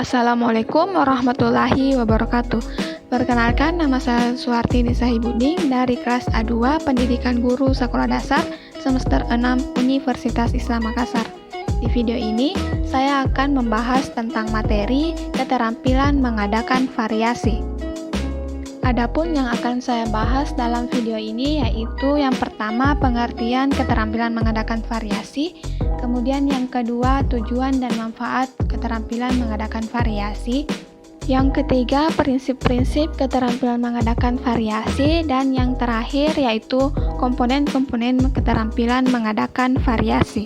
Assalamualaikum warahmatullahi wabarakatuh. Perkenalkan, nama saya Suhartini Sahibudin dari kelas A2 Pendidikan Guru Sekolah Dasar semester 6 Universitas Islam Makassar. Di video ini, saya akan membahas tentang materi keterampilan mengadakan variasi. Adapun yang akan saya bahas dalam video ini yaitu yang pertama pengertian keterampilan mengadakan variasi, kemudian yang kedua tujuan dan manfaat keterampilan mengadakan variasi, yang ketiga prinsip-prinsip keterampilan mengadakan variasi, dan yang terakhir yaitu komponen-komponen keterampilan mengadakan variasi.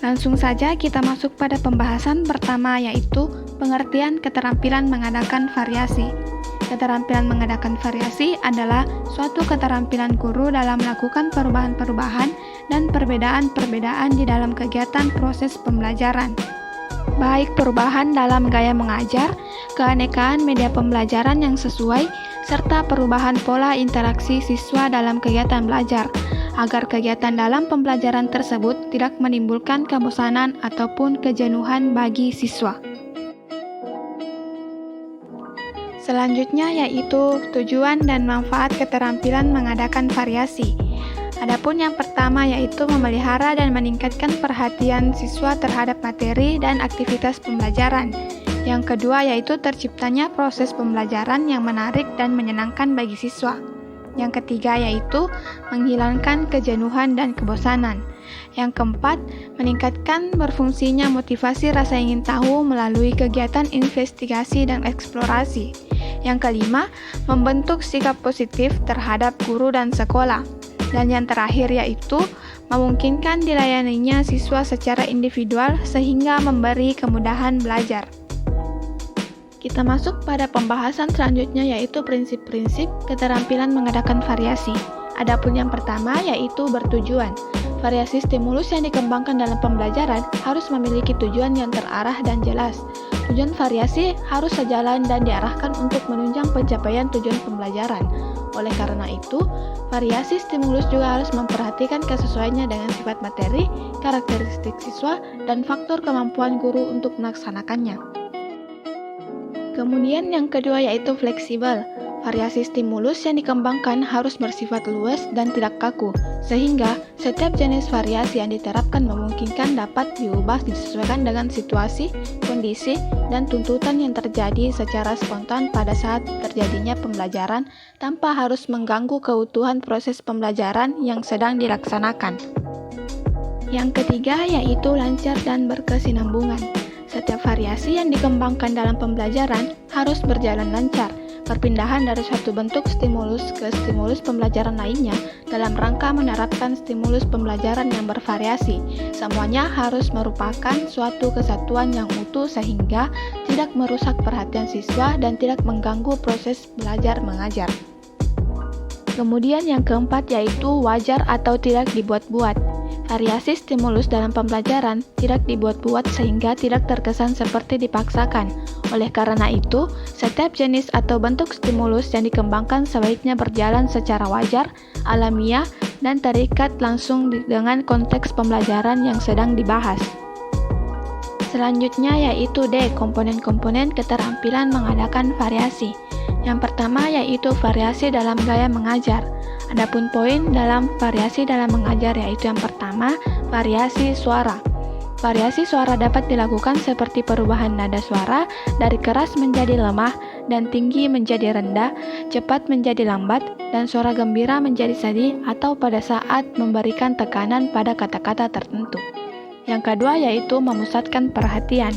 Langsung saja kita masuk pada pembahasan pertama yaitu pengertian keterampilan mengadakan variasi. Keterampilan mengadakan variasi adalah suatu keterampilan guru dalam melakukan perubahan-perubahan dan perbedaan-perbedaan di dalam kegiatan proses pembelajaran. Baik perubahan dalam gaya mengajar, keanekaan media pembelajaran yang sesuai, serta perubahan pola interaksi siswa dalam kegiatan belajar, agar kegiatan dalam pembelajaran tersebut tidak menimbulkan kebosanan ataupun kejenuhan bagi siswa. Selanjutnya yaitu tujuan dan manfaat keterampilan mengadakan variasi. Adapun yang pertama yaitu memelihara dan meningkatkan perhatian siswa terhadap materi dan aktivitas pembelajaran. Yang kedua yaitu terciptanya proses pembelajaran yang menarik dan menyenangkan bagi siswa. Yang ketiga yaitu menghilangkan kejenuhan dan kebosanan. Yang keempat, meningkatkan berfungsinya motivasi rasa ingin tahu melalui kegiatan investigasi dan eksplorasi. Yang kelima, membentuk sikap positif terhadap guru dan sekolah. Dan yang terakhir yaitu memungkinkan dilayaninya siswa secara individual sehingga memberi kemudahan belajar. Kita masuk pada pembahasan selanjutnya yaitu prinsip-prinsip keterampilan mengadakan variasi. Adapun yang pertama yaitu bertujuan. Variasi stimulus yang dikembangkan dalam pembelajaran harus memiliki tujuan yang terarah dan jelas. Tujuan variasi harus sejalan dan diarahkan untuk menunjang pencapaian tujuan pembelajaran. Oleh karena itu, variasi stimulus juga harus memperhatikan kesesuaiannya dengan sifat materi, karakteristik siswa, dan faktor kemampuan guru untuk melaksanakannya. Kemudian yang kedua yaitu fleksibel. Variasi stimulus yang dikembangkan harus bersifat luas dan tidak kaku, sehingga setiap jenis variasi yang diterapkan memungkinkan dapat diubah disesuaikan dengan situasi, kondisi, dan tuntutan yang terjadi secara spontan pada saat terjadinya pembelajaran tanpa harus mengganggu keutuhan proses pembelajaran yang sedang dilaksanakan. Yang ketiga yaitu lancar dan berkesinambungan. Setiap variasi yang dikembangkan dalam pembelajaran harus berjalan lancar. Perpindahan dari suatu bentuk stimulus ke stimulus pembelajaran lainnya dalam rangka menerapkan stimulus pembelajaran yang bervariasi. Semuanya harus merupakan suatu kesatuan yang utuh sehingga tidak merusak perhatian siswa dan tidak mengganggu proses belajar mengajar. Kemudian yang keempat yaitu wajar atau tidak dibuat-buat. Variasi stimulus dalam pembelajaran tidak dibuat-buat sehingga tidak terkesan seperti dipaksakan. Oleh karena itu, setiap jenis atau bentuk stimulus yang dikembangkan sebaiknya berjalan secara wajar, alamiah, dan terikat langsung dengan konteks pembelajaran yang sedang dibahas. Selanjutnya yaitu D. Komponen-komponen keterampilan mengadakan variasi. Yang pertama yaitu variasi dalam gaya mengajar. Adapun poin dalam variasi dalam mengajar yaitu yang pertama, variasi suara. Variasi suara dapat dilakukan seperti perubahan nada suara dari keras menjadi lemah dan tinggi menjadi rendah, cepat menjadi lambat, dan suara gembira menjadi sedih atau pada saat memberikan tekanan pada kata-kata tertentu. Yang kedua yaitu memusatkan perhatian.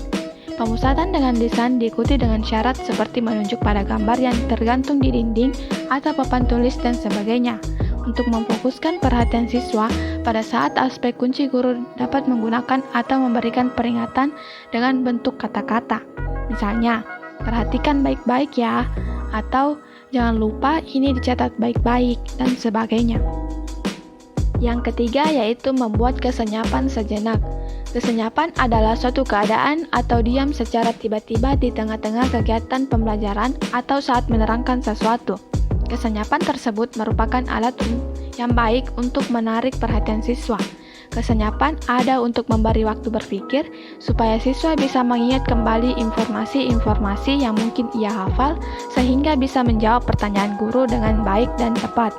Pemusatan dengan lisan diikuti dengan syarat seperti menunjuk pada gambar yang tergantung di dinding atau papan tulis dan sebagainya. Untuk memfokuskan perhatian siswa, pada saat aspek kunci guru dapat menggunakan atau memberikan peringatan dengan bentuk kata-kata. Misalnya, perhatikan baik-baik ya, atau jangan lupa ini dicatat baik-baik, dan sebagainya. Yang ketiga yaitu membuat kesenyapan sejenak. Kesenyapan adalah suatu keadaan atau diam secara tiba-tiba di tengah-tengah kegiatan pembelajaran atau saat menerangkan sesuatu. Kesenyapan tersebut merupakan alat yang baik untuk menarik perhatian siswa. Kesenyapan ada untuk memberi waktu berpikir supaya siswa bisa mengingat kembali informasi-informasi yang mungkin ia hafal sehingga bisa menjawab pertanyaan guru dengan baik dan tepat.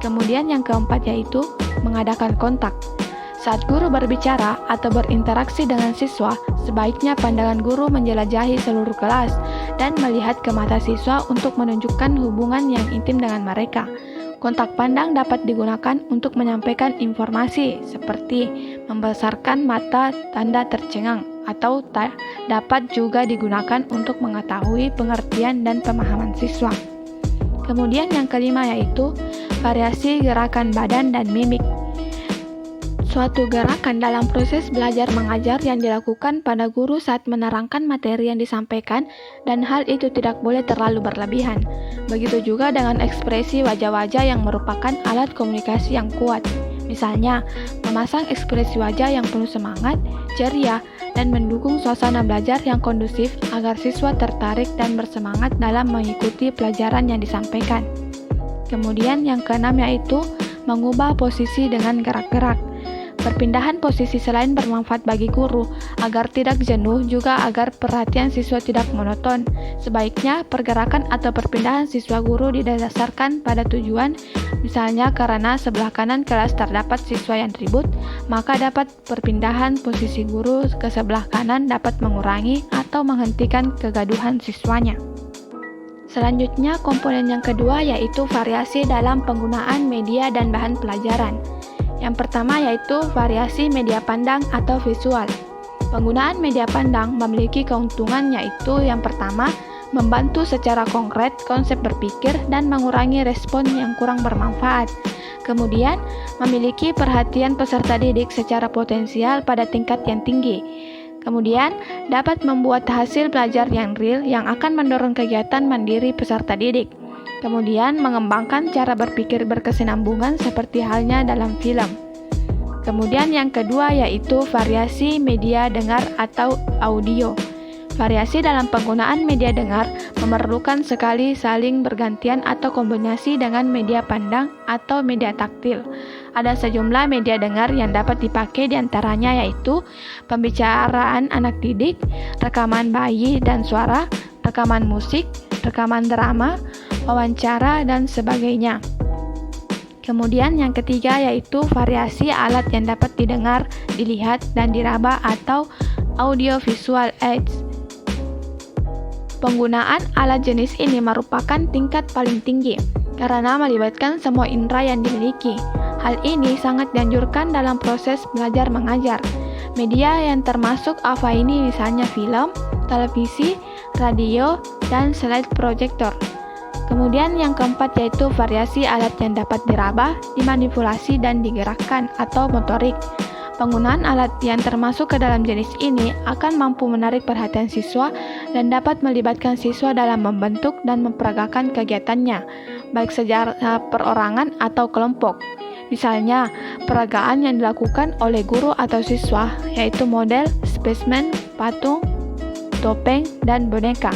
Kemudian yang keempat yaitu mengadakan kontak. Saat guru berbicara atau berinteraksi dengan siswa, sebaiknya pandangan guru menjelajahi seluruh kelas dan melihat ke mata siswa untuk menunjukkan hubungan yang intim dengan mereka. Kontak pandang dapat digunakan untuk menyampaikan informasi seperti membesarkan mata tanda tercengang atau dapat juga digunakan untuk mengetahui pengertian dan pemahaman siswa. Kemudian yang kelima yaitu variasi gerakan badan dan mimik. Suatu gerakan dalam proses belajar mengajar yang dilakukan pada guru saat menerangkan materi yang disampaikan dan hal itu tidak boleh terlalu berlebihan. Begitu juga dengan ekspresi wajah-wajah yang merupakan alat komunikasi yang kuat. Misalnya, memasang ekspresi wajah yang penuh semangat, ceria, dan mendukung suasana belajar yang kondusif agar siswa tertarik dan bersemangat dalam mengikuti pelajaran yang disampaikan. Kemudian yang keenam yaitu mengubah posisi dengan gerak-gerak. Perpindahan posisi selain bermanfaat bagi guru agar tidak jenuh juga agar perhatian siswa tidak monoton. Sebaiknya pergerakan atau perpindahan siswa guru didasarkan pada tujuan, misalnya karena sebelah kanan kelas terdapat siswa yang ribut, maka dapat perpindahan posisi guru ke sebelah kanan dapat mengurangi atau menghentikan kegaduhan siswanya. Selanjutnya komponen yang kedua yaitu variasi dalam penggunaan media dan bahan pelajaran. Yang pertama yaitu variasi media pandang atau visual. Penggunaan media pandang memiliki keuntungan yaitu yang pertama, membantu secara konkret konsep berpikir dan mengurangi respon yang kurang bermanfaat. Kemudian, memiliki perhatian peserta didik secara potensial pada tingkat yang tinggi. Kemudian, dapat membuat hasil belajar yang real yang akan mendorong kegiatan mandiri peserta didik. Kemudian mengembangkan cara berpikir berkesinambungan seperti halnya dalam film. Kemudian yang kedua yaitu variasi media dengar atau audio. Variasi dalam penggunaan media dengar memerlukan sekali saling bergantian atau kombinasi dengan media pandang atau media taktil. Ada sejumlah media dengar yang dapat dipakai diantaranya yaitu pembicaraan anak didik, rekaman bayi dan suara, rekaman musik, rekaman drama, wawancara, dan sebagainya. Kemudian yang ketiga yaitu variasi alat yang dapat didengar, dilihat, dan diraba atau audiovisual aids. Penggunaan alat jenis ini merupakan tingkat paling tinggi karena melibatkan semua indera yang dimiliki. Hal ini sangat dianjurkan dalam proses belajar mengajar. Media yang termasuk apa ini misalnya film, televisi, radio, dan slide projector. Kemudian yang keempat yaitu variasi alat yang dapat diraba, dimanipulasi, dan digerakkan atau motorik. Penggunaan alat yang termasuk ke dalam jenis ini akan mampu menarik perhatian siswa dan dapat melibatkan siswa dalam membentuk dan memperagakan kegiatannya, baik secara perorangan atau kelompok. Misalnya, peragaan yang dilakukan oleh guru atau siswa, yaitu model, spesimen, patung, topeng, dan boneka.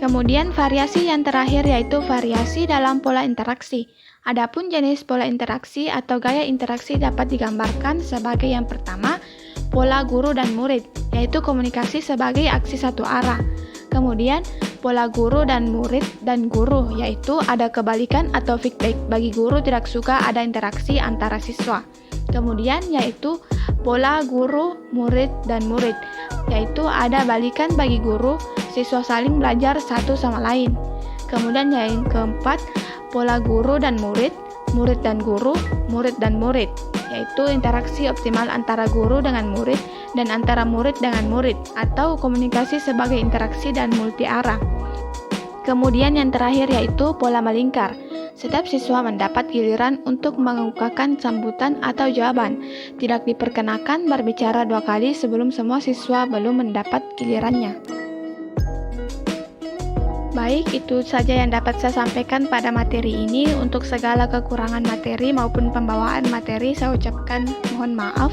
Kemudian variasi yang terakhir yaitu variasi dalam pola interaksi. Adapun jenis pola interaksi atau gaya interaksi dapat digambarkan sebagai yang pertama, pola guru dan murid, yaitu komunikasi sebagai aksi satu arah. Kemudian, pola guru dan murid dan guru, yaitu ada kebalikan atau feedback. Bagi guru tidak suka ada interaksi antara siswa. Kemudian yaitu pola guru, murid, dan murid, yaitu ada balikan bagi guru, siswa saling belajar satu sama lain. Kemudian yang keempat, pola guru dan murid, murid dan guru, murid dan murid, yaitu interaksi optimal antara guru dengan murid dan antara murid dengan murid, atau komunikasi sebagai interaksi dan multi arah. Kemudian yang terakhir yaitu pola melingkar. Setiap siswa mendapat giliran untuk mengemukakan sambutan atau jawaban. Tidak diperkenakan berbicara 2 kali sebelum semua siswa belum mendapat gilirannya. Baik, itu saja yang dapat saya sampaikan pada materi ini. Untuk segala kekurangan materi maupun pembawaan materi, saya ucapkan mohon maaf.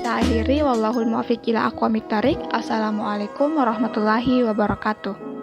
Saya akhiri, wallahul muwaffiq ila aqwamit thoriq. Assalamualaikum warahmatullahi wabarakatuh.